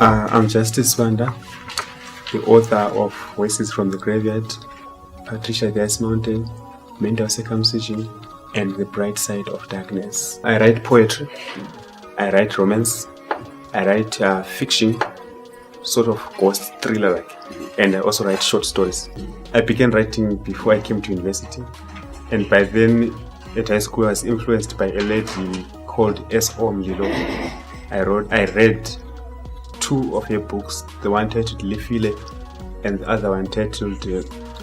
I'm Justice Sibanda, the author of Voices from the Graveyard, Patricia the Ice Mountain, Mental Circumcision, and The Bright Side of Darkness. I write poetry, I write romance, I write fiction, sort of ghost thriller, and I also write short stories. I began writing before I came to university, and by then at high school I was influenced by a lady called S.O. Mlilo. I read two of her books, the one titled Lifile and the other one titled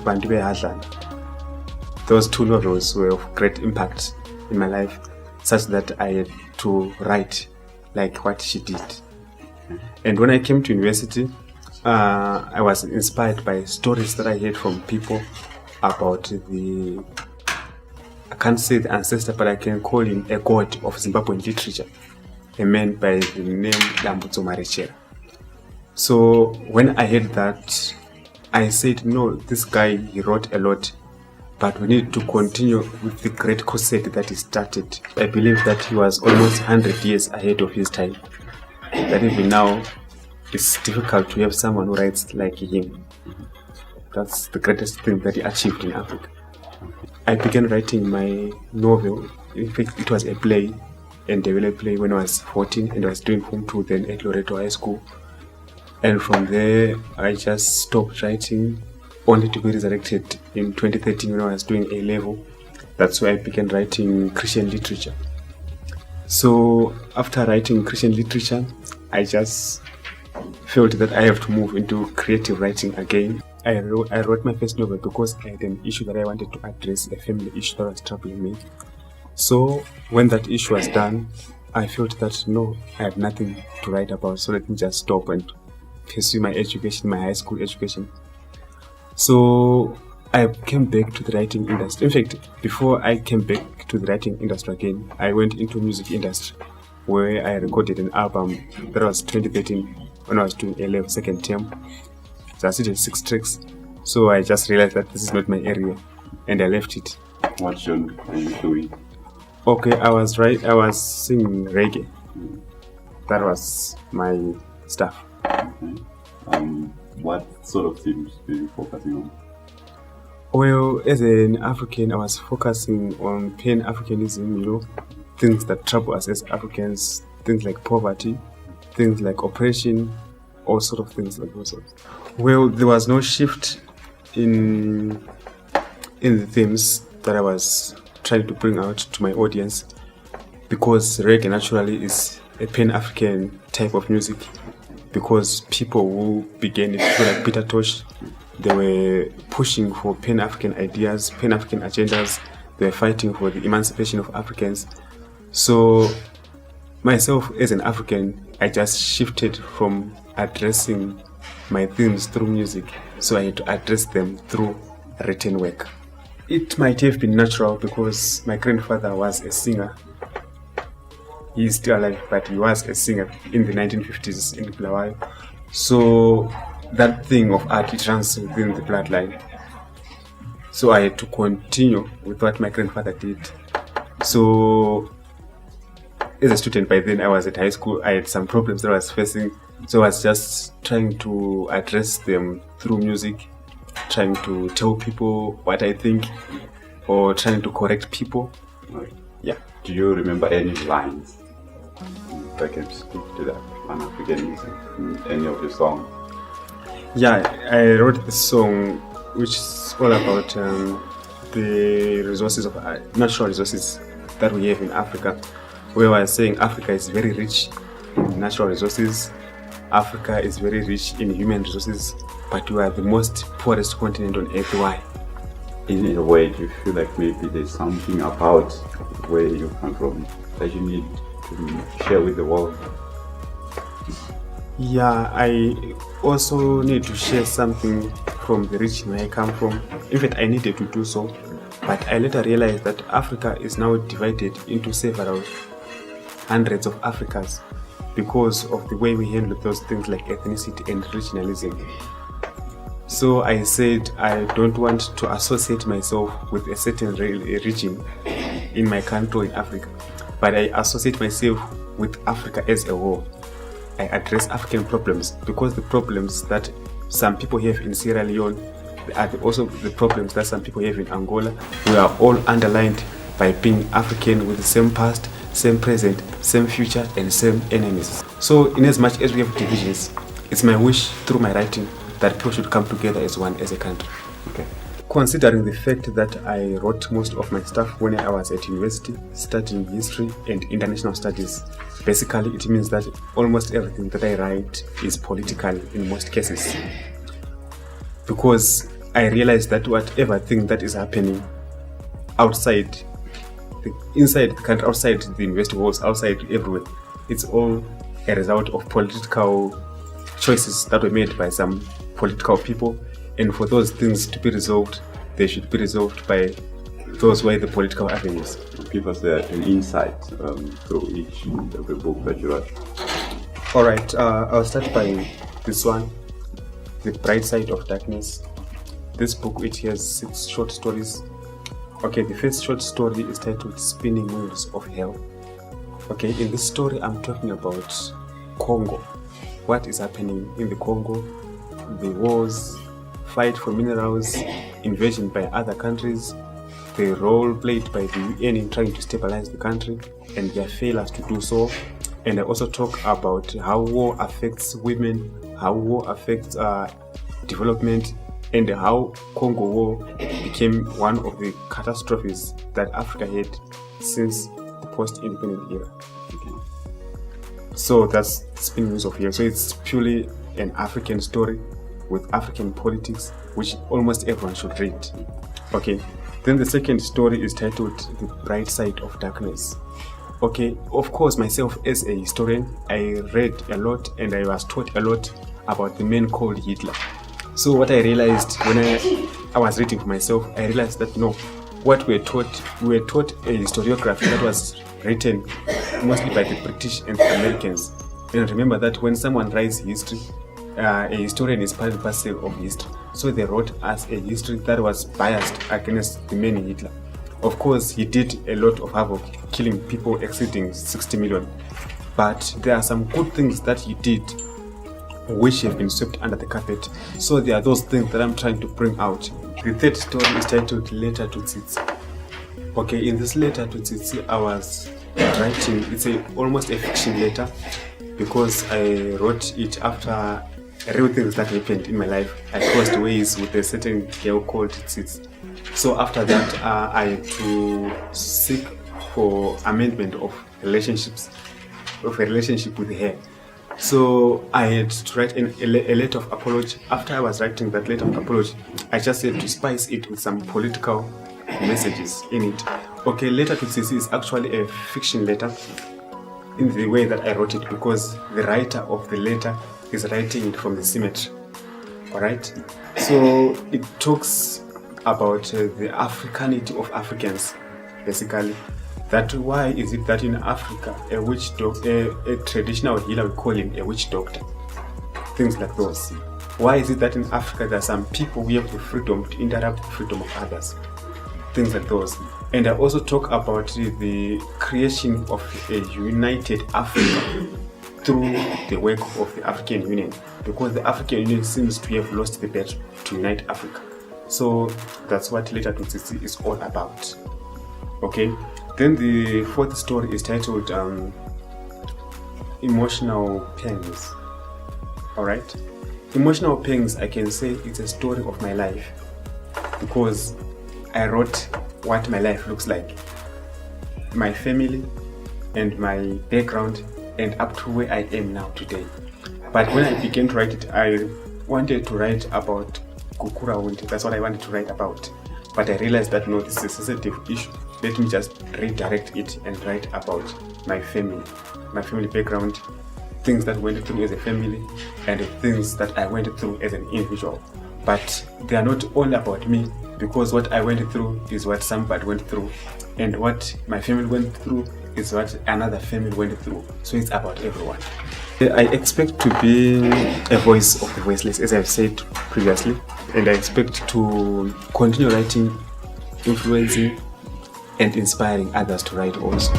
Bantu Behadlana. Those two novels were of great impact in my life, such that I had to write like what she did. And when I came to university, I was inspired by stories that I heard from people about I can't say the ancestor, but I can call him a god of Zimbabwean literature, a man by the name Lambutso Marechera. So when I heard that, I said, no, this guy, he wrote a lot, but we need to continue with the great crusade that he started. I believe that he was almost 100 years ahead of his time. That even now, it's difficult to have someone who writes like him. That's the greatest thing that he achieved in Africa. I began writing my novel. In fact, it was a play, and developed play when I was 14, and I was doing Form 2 then at Loreto High School. And from there, I just stopped writing, only to be resurrected in 2013 when I was doing A level. That's where I began writing Christian literature. So after writing Christian literature, I just felt that I have to move into creative writing again. I wrote my first novel because I had an issue that I wanted to address, a family issue that was troubling me. So when that issue was done, I felt that no, I had nothing to write about, so let me just stop and pursue my education, my high school education. So I came back to the writing industry. In fact, before I came back to the writing industry again, I went into music industry, where I recorded an album that was 2013 when I was doing A level second term. So I did 6 tracks. So I just realized that this is not my area, and I left it. What genre are you doing? Okay, I was singing reggae. That was my stuff. Okay. What sort of themes were you focusing on? Well, as an African, I was focusing on Pan-Africanism, things that trouble us as Africans, things like poverty, things like oppression, all sort of things like those. Well, there was no shift in the themes that I was trying to bring out to my audience, because reggae naturally is a Pan-African type of music, because people who began it, people like Peter Tosh, they were pushing for Pan-African ideas, Pan-African agendas, they were fighting for the emancipation of Africans. So myself as an African, I just shifted from addressing my themes through music, so I had to address them through written work. It might have been natural because my grandfather was a singer. He is still alive, but he was a singer in the 1950s in Bulawayo. So that thing of art, it runs within the bloodline. So I had to continue with what my grandfather did. So as a student by then, I was at high school, I had some problems that I was facing. So I was just trying to address them through music, trying to tell people what I think, or trying to correct people. Right. Yeah. Do you remember any lines that can speak to that Pan-Africanism in any of your songs? Yeah, I wrote this song which is all about the resources of natural resources that we have in Africa, where I was saying Africa is very rich in natural resources, Africa is very rich in human resources, but we are the most poorest continent on earth. Why? In a way, do you feel like maybe there's something about where you come from that you need to share with the world? Yeah, I also need to share something from the region where I come from. In fact, I needed to do so, but I later realized that Africa is now divided into several hundreds of Africas because of the way we handle those things like ethnicity and regionalism. So I said I don't want to associate myself with a certain region in my country in Africa, but I associate myself with Africa as a whole. I address African problems, because the problems that some people have in Sierra Leone are also the problems that some people have in Angola. We are all underlined by being African, with the same past, same present, same future, and same enemies. So in as much as we have divisions, it's my wish through my writing that people should come together as one, as a country. Okay. Considering the fact that I wrote most of my stuff when I was at university studying history and international studies, basically it means that almost everything that I write is political in most cases. Because I realized that whatever thing that is happening outside, inside the country, outside the university walls, outside everywhere, it's all a result of political choices that were made by some political people. And for those things to be resolved, they should be resolved by those were the political avenues. Give us an insight through each of the book that you wrote. All right, I'll start by this one, The Bright Side of Darkness. This book, it has 6 short stories. Okay, the first short story is titled Spinning Wheels of Hell. Okay, in this story, I'm talking about Congo. What is happening in the Congo, the wars, fight for minerals, invasion by other countries, the role played by the UN in trying to stabilize the country, and their failures to do so. And I also talk about how war affects women, how war affects development, and how Congo War became one of the catastrophes that Africa had since the post-independent era. Okay. So that's Spinning Wheels of Hell. So it's purely an African story with African politics, which almost everyone should read. Okay. Then the second story is titled The Bright Side of Darkness. Okay, of course, myself as a historian, I read a lot and I was taught a lot about the man called Hitler. So what I realized when I was reading for myself, I realized that no, what we were taught a historiography that was written mostly by the British and the Americans. And remember that when someone writes history, a historian is part and parcel of history. So they wrote us a history that was biased against the man Hitler. Of course, he did a lot of havoc, killing people exceeding 60 million. But there are some good things that he did which have been swept under the carpet. So there are those things that I'm trying to bring out. The third story is titled Letter to Tsitsi. Okay, in this letter to Tsitsi, I was writing, it's almost a fiction letter, because I wrote it after real things that happened in my life. I crossed ways with a certain girl called Tsitsi. So after that, I had to seek for amendment of a relationship with her. So I had to write a letter of apology. After I was writing that letter of apology, I just had to spice it with some political messages in it. Okay, Letter to Tsitsi is actually a fiction letter in the way that I wrote it, because the writer of the letter is writing it from the cemetery. Alright? So it talks about the Africanity of Africans, basically. That why is it that in Africa a witch doctor, a traditional healer, we call him a witch doctor, things like those. Why is it that in Africa there are some people who have the freedom to interrupt the freedom of others, things like those. And I also talk about the creation of a united Africa through the work of the African Union, because the African Union seems to have lost the battle to unite Africa. So that's what Letter to Tsitsi is all about. Okay. Then the fourth story is titled Emotional Pangs. Alright? Emotional Pangs, I can say it's a story of my life, because I wrote what my life looks like, my family and my background, and up to where I am now today. But when I began to write it, I wanted to write about Kukura Winter. That's what I wanted to write about. But I realized that no, this is a sensitive issue. Let me just redirect it and write about my family background, things that went through as a family, and the things that I went through as an individual. But they are not all about me, because what I went through is what somebody went through, and what my family went through is what another family went through. So it's about everyone. I expect to be a voice of the voiceless, as I've said previously, and I expect to continue writing, influencing, and inspiring others to write also.